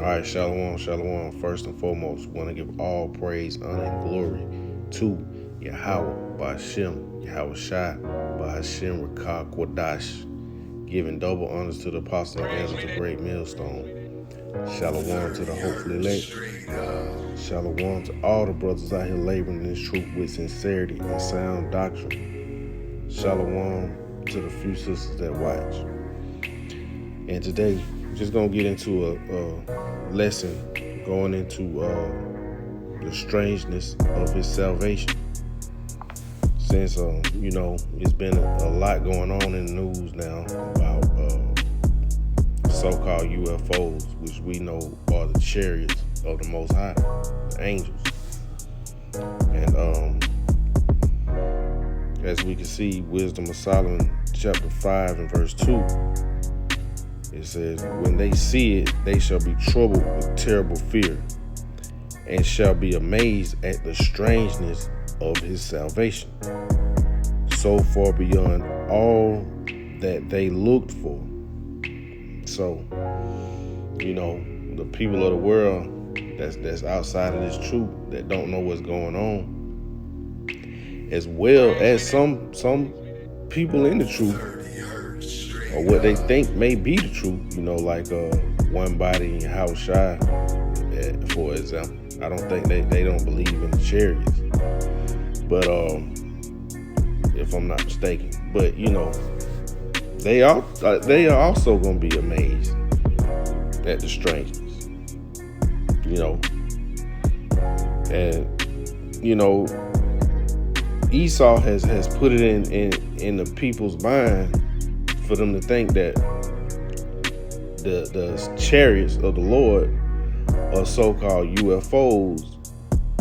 right, shalom, shalom. First and foremost, want to give all praise, honor, and glory to Yahweh, Ba'Shem, Yahweh Shai, Ba'Hashem, Rakah, Kwadash, giving double honors to the apostle and evangelist, the great millstone. Shalom to the hopeful elect. Shalom to all the brothers out here laboring in this truth with sincerity and sound doctrine. Shalom to the few sisters that watch. And today, just gonna get into a lesson going into the strangeness of his salvation. Since it's been a lot going on in the news now about so-called UFOs, which we know are the chariots of the Most High, the angels. And as we can see, Wisdom of Solomon, chapter 5 and verse 2. It says, when they see it, they shall be troubled with terrible fear, and shall be amazed at the strangeness of his salvation, so far beyond all that they looked for. So, the people of the world that's outside of this truth, that don't know what's going on, as well as some people in the truth, or what they think may be the truth, like One Body and How Shy, for example. I don't think they don't believe in the chariots, but if I'm not mistaken. But they are also gonna be amazed at the strangeness, and Esau has put it in the people's mind for them to think that the chariots of the Lord are so-called UFOs,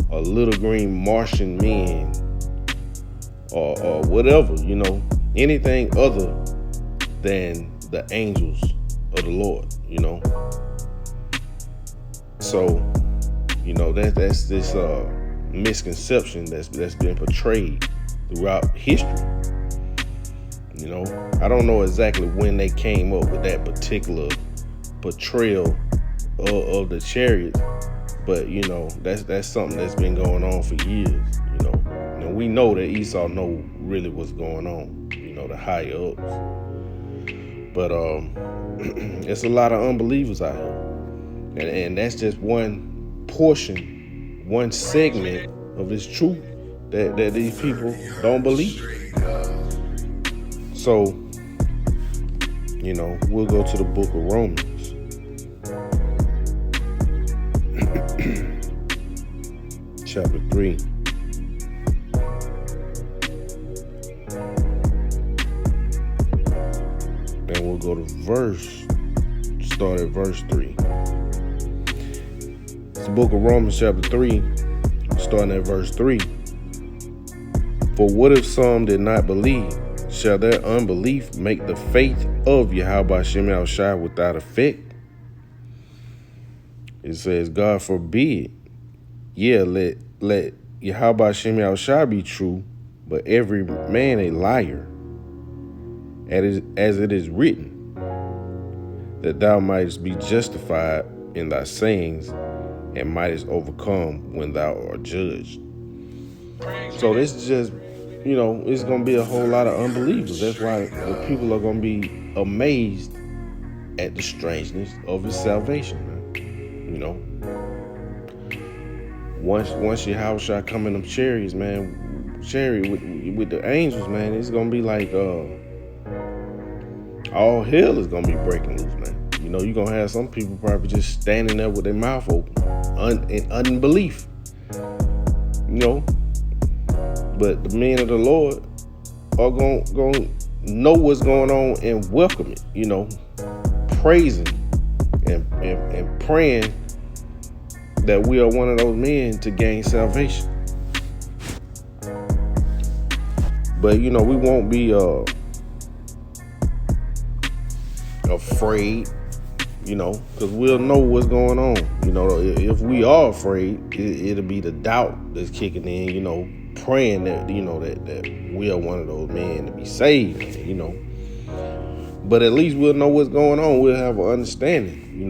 or little green Martian men, or whatever, anything other than the angels of the Lord, So, that's this misconception that's been portrayed throughout history. I don't know exactly when they came up with that particular portrayal of the chariots, but that's something that's been going on for years. And we know that Esau know really what's going on, the higher ups. But it's a lot of unbelievers out here, and that's just one portion, one segment of this truth that these people don't believe. So, we'll go to the book of Romans. Chapter 3. And we'll go to start at verse 3. It's the book of Romans, chapter 3, starting at verse 3. For what if some did not believe? Shall their unbelief make the faith of Yahweh Shem Shai without effect? It says, God forbid. Yeah, let Yahweh Shem Shai be true, but every man a liar, as it is written, that thou mightest be justified in thy sayings, and mightest overcome when thou art judged. So this is just, it's going to be a whole lot of unbelievers. That's why the people are going to be amazed at the strangeness of his salvation, man. Once your house shall come in them chariots, man, chariot with the angels, man, it's going to be like all hell is going to be breaking loose, man. You're going to have some people probably just standing there with their mouth open in unbelief, But the men of the Lord are going to know what's going on and welcome it, praising and praying that we are one of those men to gain salvation. But, we won't be afraid, because we'll know what's going on. If we are afraid, it'll be the doubt that's kicking in, praying that, that we are one of those men to be saved, But at least we'll know what's going on. We'll have an understanding,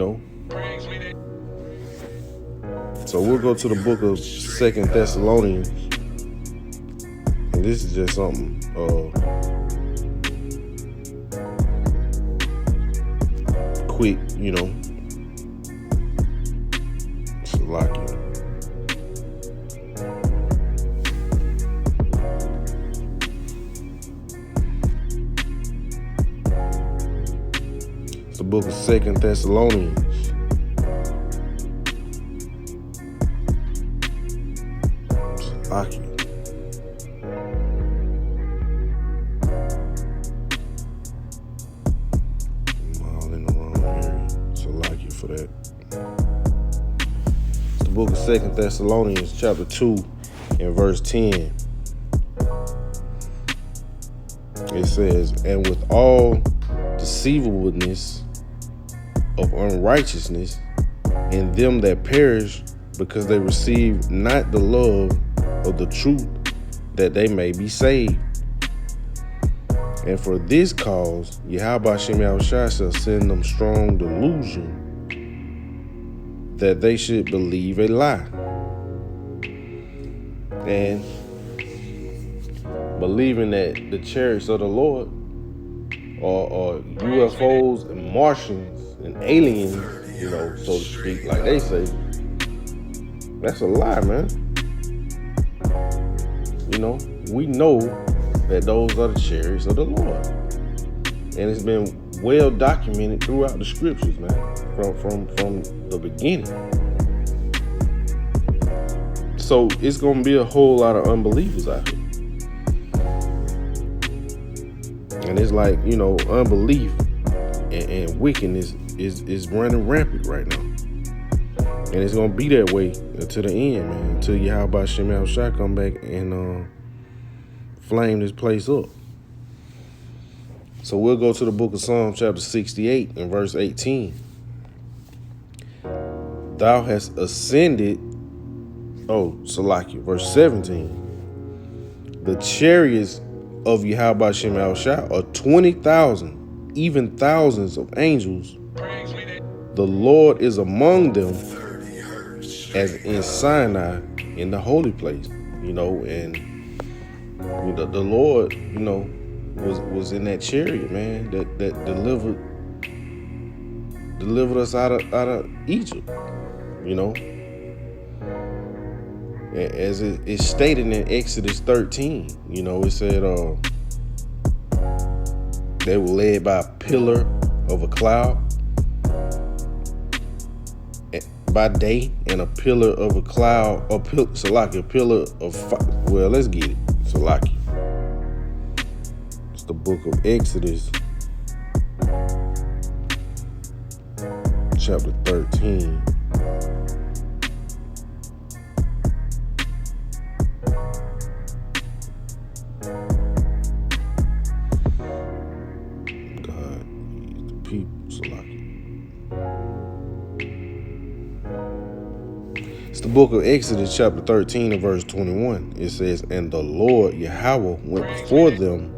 So we'll go to the book of 2 Thessalonians. And this is just something quick, Slovakia. It's the book of 2 Thessalonians. Slovakia. For that. It's the book of 2 Thessalonians chapter 2 and verse 10. It says, and with all deceivableness of unrighteousness in them that perish, because they receive not the love of the truth, that they may be saved. And for this cause, Yahweh Shem Yahushua shall send them strong delusion, that they should believe a lie. And believing that the chariots of the Lord are UFOs and Martians and aliens, so to speak, like they say, that's a lie, man. We know that those are the chariots of the Lord. And it's been well documented throughout the scriptures, man, from the beginning. So it's gonna be a whole lot of unbelievers out here. And it's like, unbelief and wickedness is running rampant right now. And it's gonna be that way until the end, man, until Yahweh Shem Yahushua come back and flame this place up. So we'll go to the book of Psalms chapter 68 and verse 18. Thou hast ascended, verse 17. The chariots of Yahweh Shem Yahushua are 20,000, even thousands of angels. The Lord is among them as in Sinai in the holy place, and the Lord, was in that chariot, man, that delivered us out of Egypt, as it's stated in Exodus 13. It said they were led by a pillar of a cloud by day and a pillar of a cloud, a pillar of fire. Well, let's get it. Salaki. It's the book of Exodus, chapter 13. God, the people, Salaki. It's the book of Exodus chapter 13 and verse 21. It says, and the Lord Yahweh went before them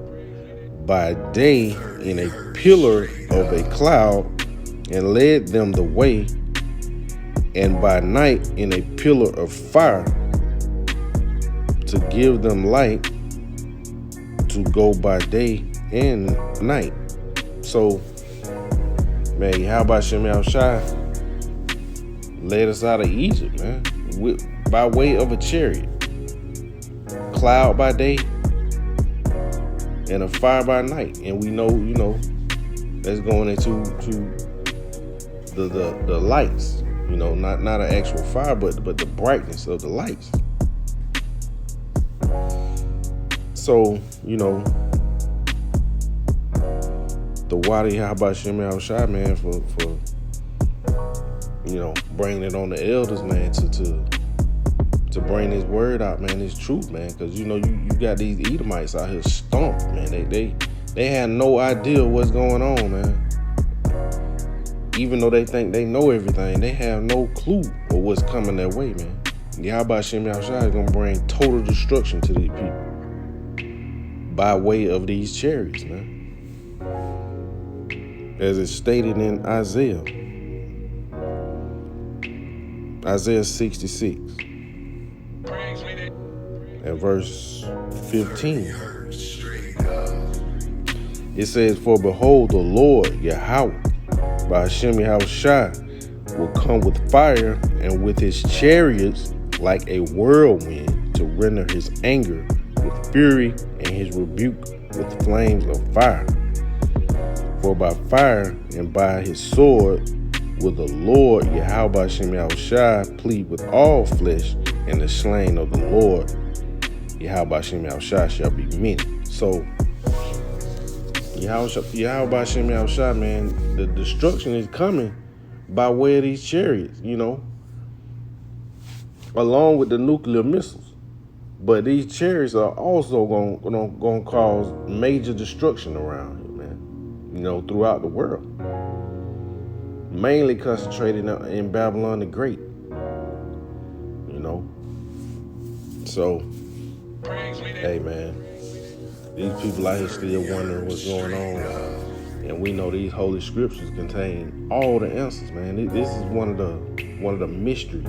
by day in a pillar of a cloud and led them the way, and by night in a pillar of fire to give them light to go by day and night. So, man, Yahweh Shem Yahushua led us out of Egypt, man, by way of a chariot. Cloud by day and a fire by night. And we know, that's going into the lights, not an actual fire, but the brightness of the lights. So, the Wadi Yahweh Shem Yahushua, man, for bringing it on the elders, man, to bring this word out, man, this truth, man, because you got these Edomites out here stomped, man. They have no idea what's going on, man. Even though they think they know everything, they have no clue of what's coming their way, man. Yahweh Shem Yahushua is gonna bring total destruction to these people by way of these chariots, man, as it's stated in Isaiah Isaiah 66 and verse 15. It says, "For behold, the Lord Yahweh, by Hashem Yahushua, will come with fire and with his chariots like a whirlwind to render his anger with fury and his rebuke with flames of fire. For by fire and by his sword will the Lord Yahweh by Hashem Yahushua plead with all flesh, and the slain of the Lord Yahweh by Hashem Yahushua shall be many." So Yahweh by Hashem Yahushua, man, the destruction is coming by way of these chariots, along with the nuclear missiles. But these chariots are also going to cause major destruction around here, man, throughout the world. Mainly concentrated in Babylon the Great, So, hey, man, these people out here still wondering what's going on. And we know these holy scriptures contain all the answers, man. This is one of the mysteries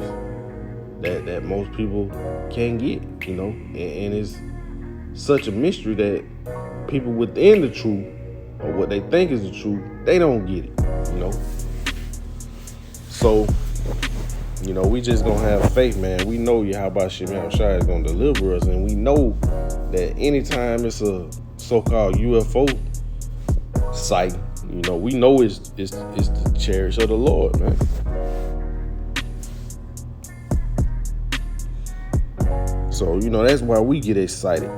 that most people can't get, and it's such a mystery that people within the truth, or what they think is the truth, they don't get it, So, we just gonna have faith, man. We know Yahweh Shemel Shai is gonna deliver us, and we know that anytime it's a so-called UFO sight, we know it's the chariots of the Lord, man. So, that's why we get excited.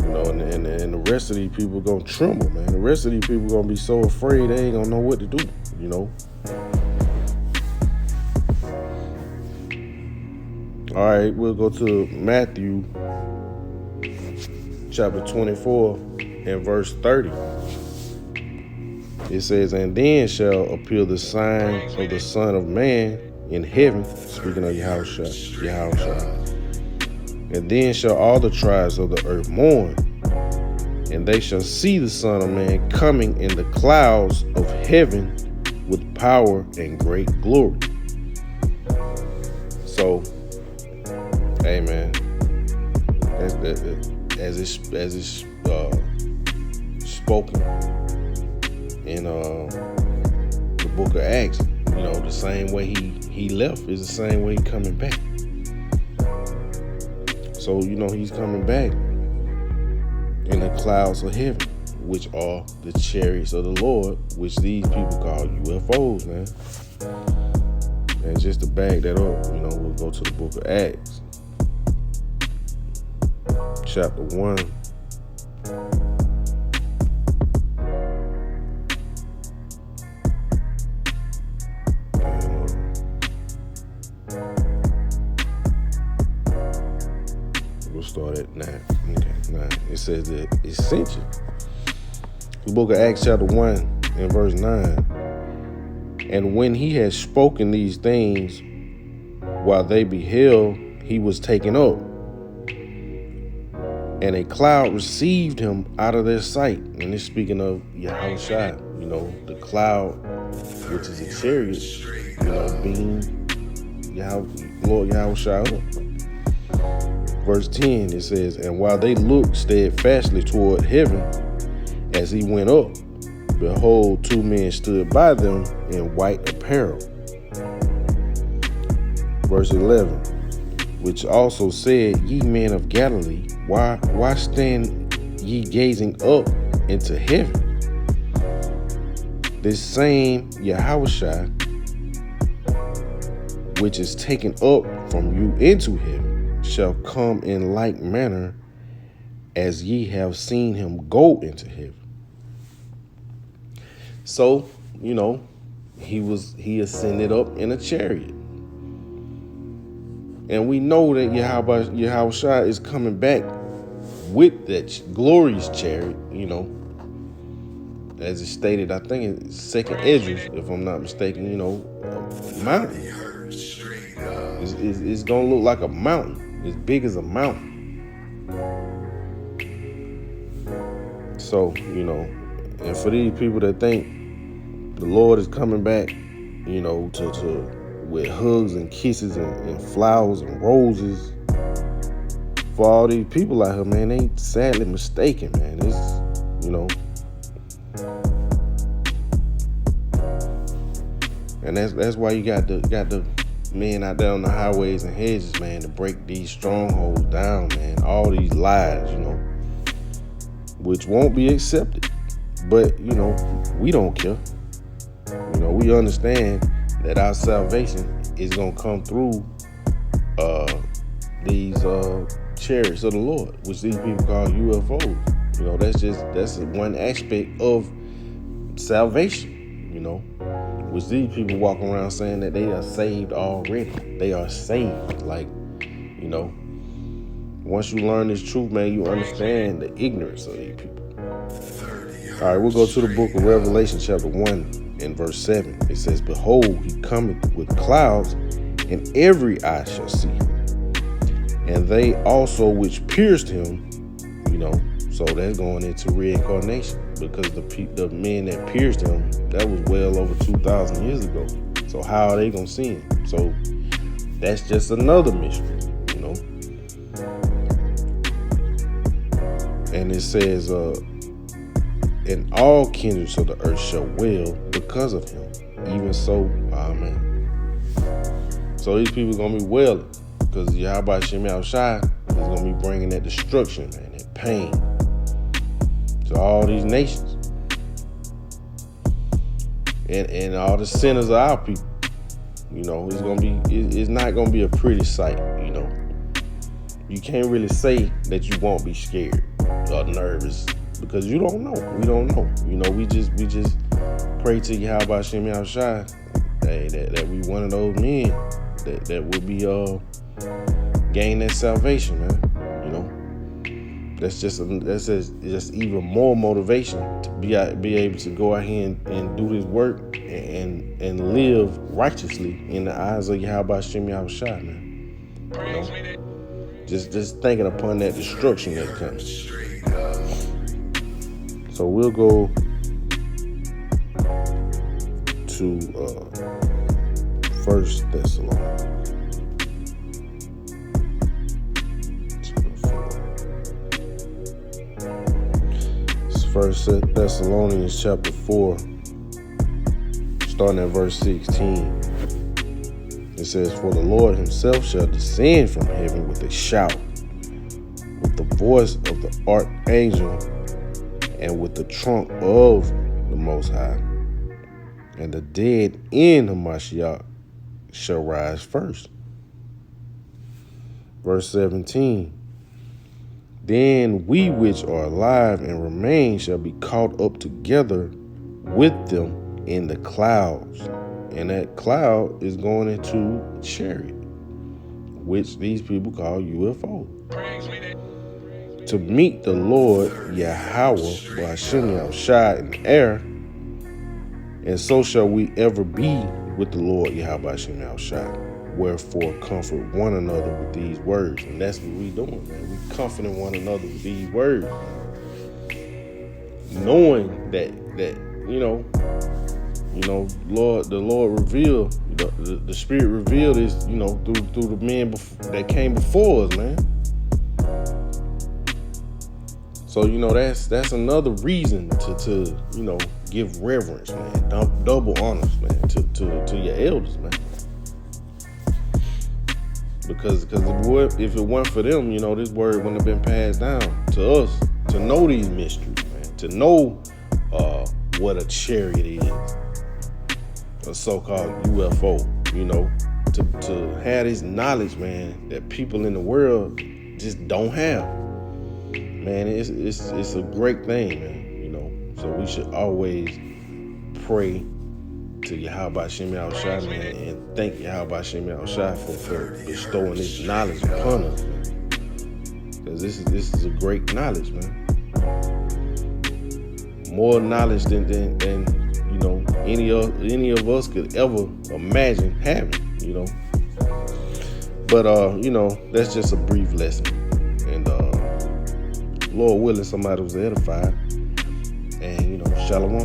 And the rest of these people gonna tremble, man. The rest of these people gonna be so afraid they ain't gonna know what to do, All right, we'll go to Matthew chapter 24 and verse 30. It says, "And then shall appear the sign of the Son of Man in heaven," speaking of Yahushua. "And then shall all the tribes of the earth mourn, and they shall see the Son of Man coming in the clouds of heaven with power and great glory." So, hey, man, as it's spoken in the book of Acts, the same way he left is the same way he coming back. So, he's coming back in the clouds of heaven, which are the chariots of the Lord, which these people call UFOs, man. And just to back that up, we'll go to the book of Acts, chapter 1. We'll start at 9. Okay, 9. It says the essential. The book of Acts, chapter 1 and verse 9. "And when he had spoken these things, while they beheld, he was taken up, and a cloud received him out of their sight." And it's speaking of Yahushua, the cloud, which is a chariot, being Lord Yahushua up. Verse 10, it says, "And while they looked steadfastly toward heaven as he went up, behold, two men stood by them in white apparel." Verse 11, "Which also said, Ye men of Galilee, why stand ye gazing up into heaven? This same Yahushua, which is taken up from you into heaven, shall come in like manner as ye have seen him go into heaven." So, he ascended up in a chariot. And we know that Yahushua is coming back with that glorious chariot, as it's stated, I think it's 2nd Esdras, if I'm not mistaken, mountain. It's going to look like a mountain, as big as a mountain. So, and for these people that think the Lord is coming back, to with hugs and kisses and flowers and roses for all these people out here, man. They sadly mistaken, man. It's, and that's why you got the men out there on the highways and hedges, man, to break these strongholds down, man. All these lies, which won't be accepted. But, we don't care. We understand that our salvation is going to come through these chariots of the Lord, which these people call UFOs. That's one aspect of salvation, which these people walk around saying that they are saved already. They are saved. Once you learn this truth, man, you understand the ignorance of these people. All right, we'll go to the book of Revelation, chapter 1 and verse 7. It says, "Behold, he cometh with clouds, and every eye shall see him. And they also which pierced him," so that's going into reincarnation, because the men that pierced him, that was well over 2,000 years ago. So how are they going to see him? So that's just another mystery, And it says, "And all kindreds of the earth shall wail because of him. Even so, amen." So these people are going to be wailing because Yahweh Shem Yahushua is going to be bringing that destruction, man, that pain to all these nations. And all the sinners of our people. It's not going to be a pretty sight, You can't really say that you won't be scared or nervous, because you don't know. We don't know. We just pray to Yahweh Shem Yahushua that we one of those men that will be gain that salvation, man. That's just even more motivation to be able to go out here and do this work and live righteously in the eyes of Yahweh Shem Yahushua, man. Just thinking upon that destruction that comes. So we'll go to 1 Thessalonians. It's 1 Thessalonians chapter 4, starting at verse 16. It says, "For the Lord himself shall descend from heaven with a shout, with the voice of the archangel, and with the trump of the Most High. And the dead in Hamashiach shall rise first." Verse 17. "Then we which are alive and remain shall be caught up together with them in the clouds." And that cloud is going into chariot, which these people call UFO. "To meet the Lord Yahweh by Hashem Yahushua in the air, and so shall we ever be with the Lord Yahweh Hashem Yahushua. Wherefore comfort one another with these words." And that's what we doing, man. We comforting one another with these words, knowing that the Lord revealed, the Spirit revealed this, through the men that came before us, man. So that's another reason to give reverence, man, double honors, man, to your elders, man. Because if it weren't for them, this word wouldn't have been passed down to us to know these mysteries, man, to know what a chariot is, a so-called UFO, to have this knowledge, man, that people in the world just don't have. Man, it's a great thing, man, So we should always pray to Yahweh Shem Yahushua, man, and thank Yahweh Shem Yahushua for bestowing this knowledge upon us, man. Because this is a great knowledge, man. More knowledge than any of us could ever imagine having, But that's just a brief lesson, and Lord willing, somebody was edified, and shalom.